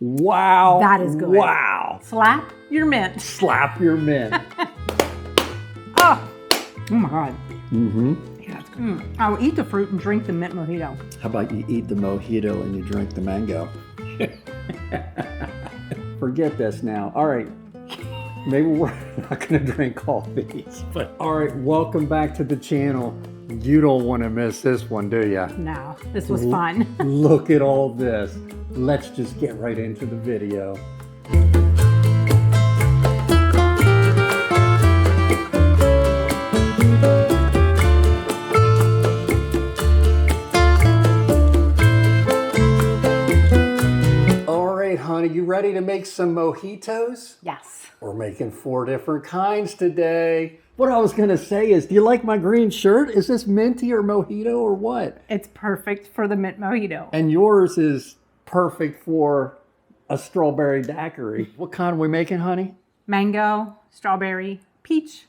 Wow. That is good. Wow. Slap your mint. Slap your mint. Oh my God. Mm-hmm. Yeah, that's good. I will eat the fruit and drink the mint mojito. How about you eat the mojito and you drink the mango? Forget this now. All right. Maybe we're not going to drink all these. But all right, welcome back to the channel. You don't want to miss this one, do you? No, this was fun. Look at all this. Let's just get right into the video. All right, honey, you ready to make some mojitos? Yes. We're making 4 different kinds today. What I was going to say is, do you like my green shirt? Is this minty or mojito or what? It's perfect for the mint mojito. And yours is perfect for a strawberry daiquiri. What kind are we making, honey? Mango, strawberry, peach,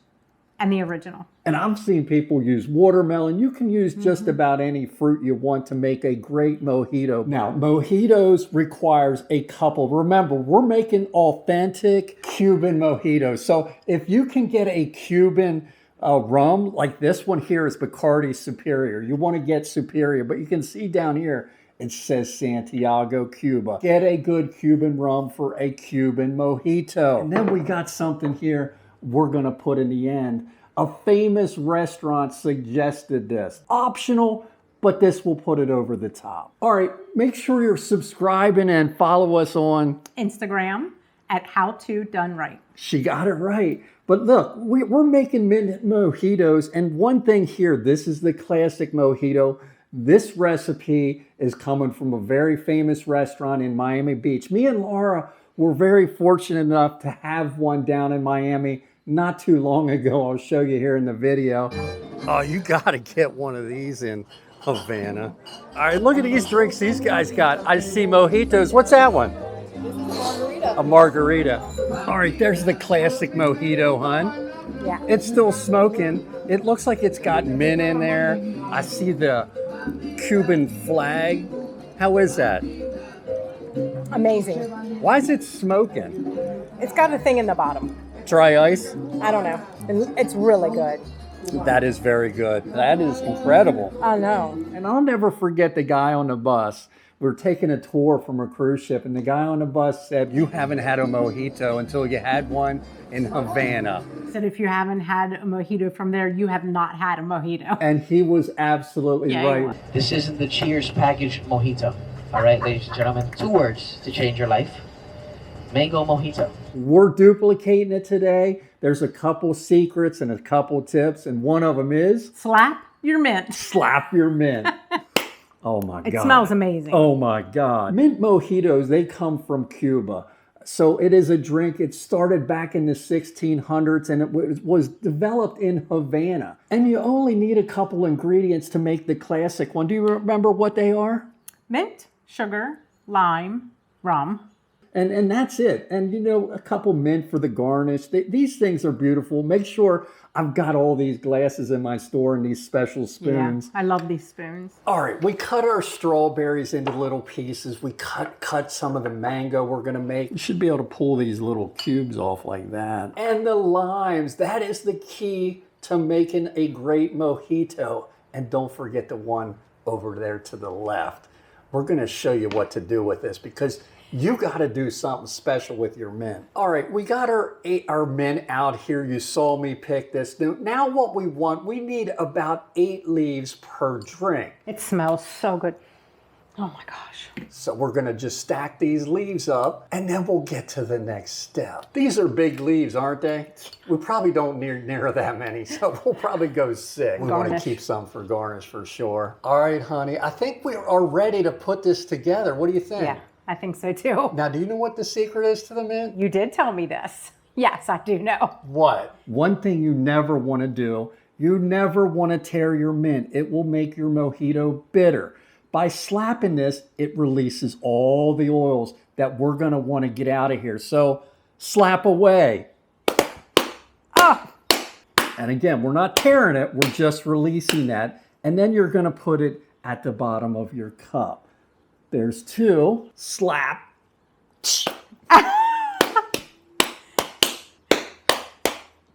and the original. And I've seen people use watermelon. You can use just about any fruit you want to make a great mojito. Now, mojitos requires a couple. Remember, we're making authentic Cuban mojitos. So if you can get a Cuban rum, like this one here is Bacardi Superior. You want to get Superior, but you can see down here, it says Santiago, Cuba. Get a good Cuban rum for a Cuban mojito. And then we got something here we're gonna put in the end. A famous restaurant suggested this. Optional, but this will put it over the top. All right, make sure you're subscribing and follow us on Instagram at HowToDoneRight. She got it right. But look, we're making mint mojitos, and one thing here, this is the classic mojito. This recipe is coming from a very famous restaurant in Miami Beach. Me and Laura were very fortunate enough to have one down in Miami not too long ago. I'll show you here in the video. Oh, you gotta get one of these in Havana. All right, look at these drinks these guys got. I see mojitos. What's that one? A margarita. All right, there's the classic mojito, hon. Yeah. It's still smoking. It looks like it's got mint in there. I see the Cuban flag. How is that? Amazing. Why is it smoking? It's got a thing in the bottom. Dry ice? I don't know. It's really good. That is very good. That is incredible. I know. And I'll never forget the guy on the bus. We were taking a tour from a cruise ship, and the guy on the bus said, "You haven't had a mojito until you had one in Havana." Said if you haven't had a mojito from there, you have not had a mojito. And he was absolutely Yeah, right. This isn't the Cheers package mojito. All right, ladies and gentlemen, 2 words to change your life. Mango mojito. We're duplicating it today. There's a couple secrets and a couple tips, and one of them is Slap your mint. slap your mint. Oh my God. It smells amazing. Oh my God. Mint mojitos, they come from Cuba. So it is a drink. It started back in the 1600s and it was developed in Havana. And you only need a couple ingredients to make the classic one. Do you remember what they are? Mint, sugar, lime, rum. And that's it. And you know, a couple mint for the garnish. These things are beautiful. Make sure I've got all these glasses in my store and these special spoons. Yeah, I love these spoons. All right, we cut our strawberries into little pieces. We cut some of the mango we're gonna make. You should be able to pull these little cubes off like that. And the limes, that is the key to making a great mojito. And don't forget the one over there to the left. We're gonna show you what to do with this because you got to do something special with your mint. All right, we got our mint out here. You saw me pick this. Now what we want, we need about 8 leaves per drink. It smells so good. Oh my gosh. So we're gonna just stack these leaves up and then we'll get to the next step. These are big leaves, aren't they? We probably don't need near that many, so we'll probably go 6. We want to keep some for garnish for sure. All right, honey, I think we are ready to put this together. What do you think? Yeah, I think so too. Now, do you know what the secret is to the mint? You did tell me this. Yes, I do know. What? One thing you never want to do, you never want to tear your mint. It will make your mojito bitter. By slapping this, it releases all the oils that we're going to want to get out of here. So slap away. Oh. And again, we're not tearing it, we're just releasing that. And then you're going to put it at the bottom of your cup. There's 2. Slap.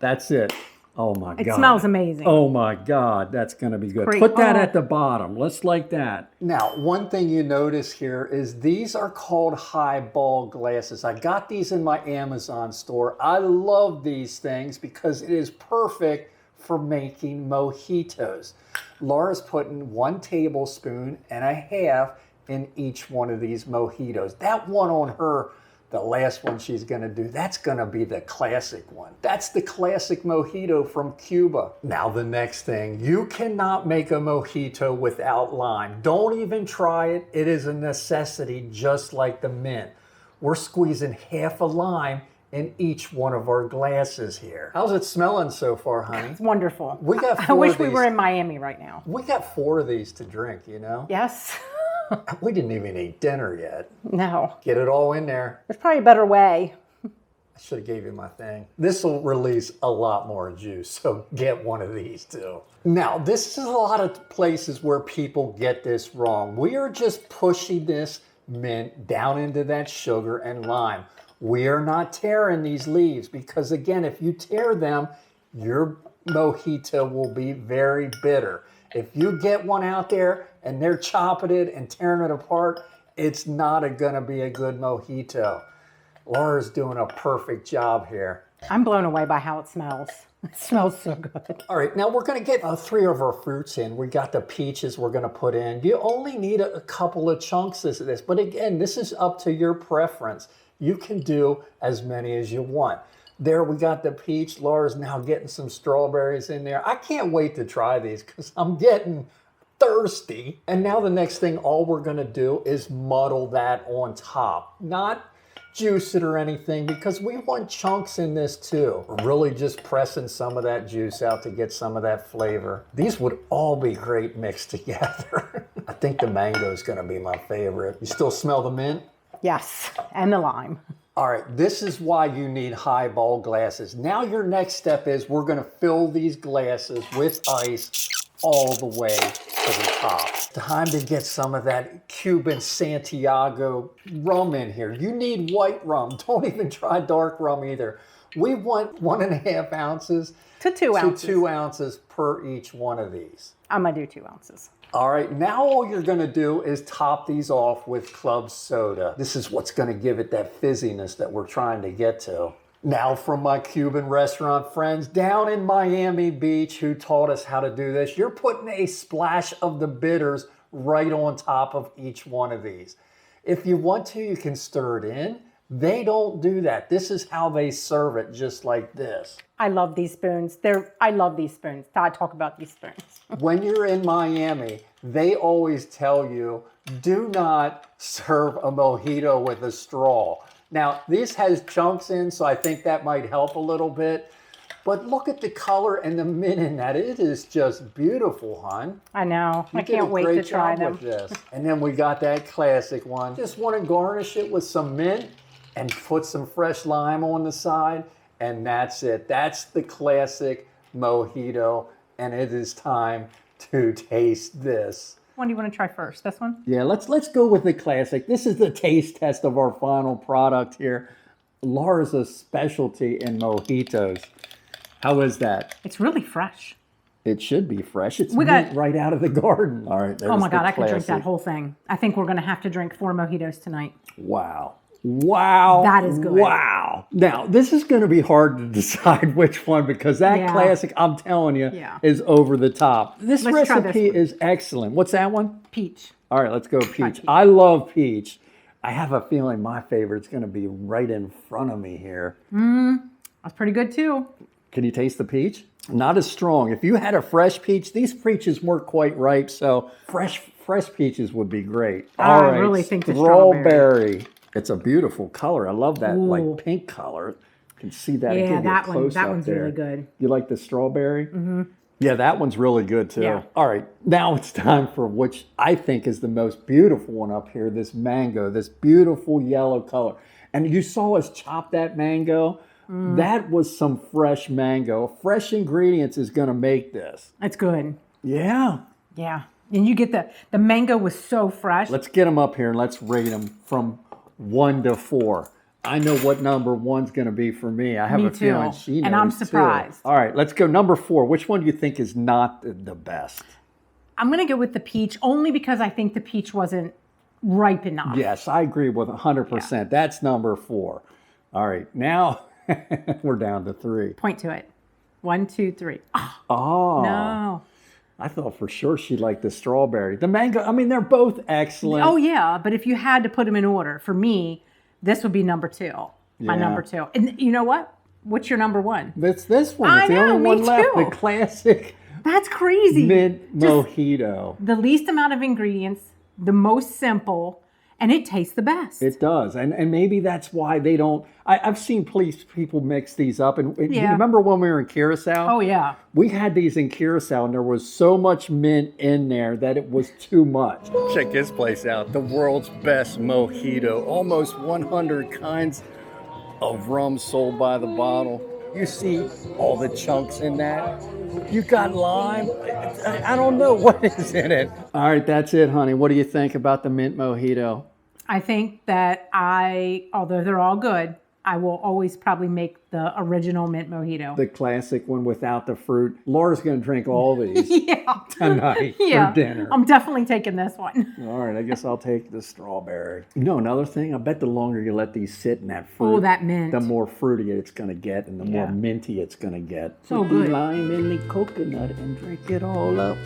That's it. Oh my God. It smells amazing. Oh my God, that's gonna be good. Great. Put that Oh. at the bottom. Let's like that. Now, one thing you notice here is these are called highball glasses. I got these in my Amazon store. I love these things because it is perfect for making mojitos. Laura's putting 1 tablespoon and a half in each one of these mojitos. That one on her, the last one she's gonna do, that's gonna be the classic one. That's the classic mojito from Cuba. Now the next thing, you cannot make a mojito without lime. Don't even try it. It is a necessity, just like the mint. We're squeezing half a lime in each one of our glasses here. How's it smelling so far, honey? It's wonderful. We got 4 I wish of we these. were in Miami right now. We got 4 of these to drink, you know? Yes. We didn't even eat dinner yet. No. Get it all in there. There's probably a better way. I should have gave you my thing. This will release a lot more juice, so get one of these too. Now, this is a lot of places where people get this wrong. We are just pushing this mint down into that sugar and lime. We are not tearing these leaves because, again, if you tear them, your mojito will be very bitter. If you get one out there and they're chopping it and tearing it apart, it's not going to be a good mojito. Laura's doing a perfect job here. I'm blown away by how it smells. It smells so good. All right, now we're going to get 3 of our fruits in. We got the peaches we're going to put in. You only need a couple of chunks of this, but again, this is up to your preference. You can do as many as you want. There we got the peach. Laura's now getting some strawberries in there. I can't wait to try these because I'm getting thirsty. And now the next thing, all we're going to do is muddle that on top. Not juice it or anything because we want chunks in this too. We're really just pressing some of that juice out to get some of that flavor. These would all be great mixed together. I think the mango is going to be my favorite. You still smell the mint? Yes, and the lime. All right, this is why you need highball glasses. Now your next step is we're gonna fill these glasses with ice all the way to the top. Time to get some of that Cuban Santiago rum in here. You need white rum. Don't even try dark rum either. We want 1.5 ounces To 2 ounces. to 2 ounces per each one of these. I'm going to do 2 ounces. All right, now all you're gonna do is top these off with club soda. This is what's gonna give it that fizziness that we're trying to get to. Now from my Cuban restaurant friends down in Miami Beach who taught us how to do this, you're putting a splash of the bitters right on top of each one of these. If you want to, you can stir it in. They don't do that. This is how they serve it, just like this. I love these spoons. I love these spoons. Todd, talk about these spoons. When you're in Miami, they always tell you, do not serve a mojito with a straw. Now, this has chunks in, so I think that might help a little bit. But look at the color and the mint in that. It is just beautiful, hon. I know. You I did a can't wait great to try job them. with this. And then we got that classic one. Just want to garnish it with some mint and put some fresh lime on the side. And that's it. That's the classic mojito. And it is time to taste this. One do you want to try first? This one? Yeah, let's go with the classic. This is the taste test of our final product here. Laura's a specialty in mojitos. How is that? It's really fresh. It should be fresh. It's We mint got- right out of the garden. All right, there's Oh my the God, I could drink that classic. whole thing. I think we're going to have to drink 4 mojitos tonight. Wow. Wow. That is good. Wow. Now, this is going to be hard to decide which one because that Yeah. classic, I'm telling you, Yeah. is over the top. This Let's try this recipe one. is excellent. What's that one? Peach. All right, let's go peach. peach. I love peach. I have a feeling my favorite's going to be right in front of me here. That's pretty good too. Can you taste the peach? Not as strong. If you had a fresh peach, these peaches weren't quite ripe, so fresh peaches would be great. I really think the strawberry. It's a beautiful color. I love that Ooh. like pink color. You can see that. Yeah, Give you a that one. close That up one's there. really good. You like the strawberry? Mm-hmm. Yeah, that one's really good too. Yeah. All right, now it's time for which I think is the most beautiful one up here, this mango, this beautiful yellow color. And you saw us chop that mango. That was some fresh mango. Fresh ingredients is going to make this. It's good. Yeah. Yeah. And you get the mango was so fresh. Let's get them up here and let's rate them from 1 to 4. I know what number 1's going to be for me. I have Me a feeling too. she knows And I'm too. surprised. All right, let's go number 4. Which one do you think is not the best? I'm going to go with the peach only because I think the peach wasn't ripe enough. Yes, I agree with 100%. That's number 4. All right, now we're down to 3. Point to it. 1, 2, 3. Oh, No. I thought for sure she liked the strawberry. The mango, I mean, they're both excellent. Oh, yeah. But if you had to put them in order, for me, this would be number 2. My Yeah. number 2. And you know what? What's your number 1? That's this one. I It's the know, only me one left. too. The classic That's crazy. mint Just mojito. the least amount of ingredients, the most simple, and it tastes the best. It does. And maybe that's why they don't. I've seen people mix these up. And you Yeah. remember when we were in Curacao? Oh, yeah. We had these in Curacao, and there was so much mint in there that it was too much. Check this place out. The world's best mojito. Almost 100 kinds of rum sold by the bottle. You see all the chunks in that. You got lime. I don't know what is in it. All right, that's it, honey. What do you think about the mint mojito? I think that although they're all good, I will always probably make the original mint mojito. The classic one without the fruit. Laura's going to drink all these Yeah. tonight Yeah. for dinner. I'm definitely taking this one. All right, I guess I'll take the strawberry. You know, another thing, I bet the longer you let these sit in that fruit, Oh, that mint. the more fruity it's going to get and the more Yeah. minty it's going to get. So Put good. the lime in the coconut and drink it all up.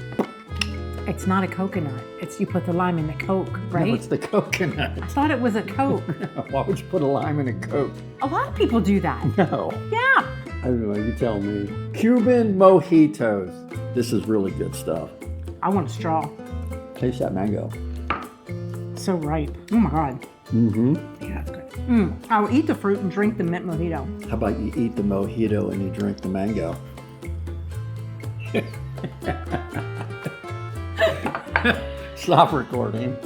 It's not a coconut. It's you put the lime in the Coke, right? No, it's the coconut. I thought it was a Coke. Why would you put a lime in a Coke? A lot of people do that. No. Yeah. I don't know, you tell me. Cuban mojitos. This is really good stuff. I want a straw. Taste that mango. So ripe. Oh my God. Mm-hmm. Yeah, that's good. I'll eat the fruit and drink the mint mojito. How about you eat the mojito and you drink the mango? Stop recording.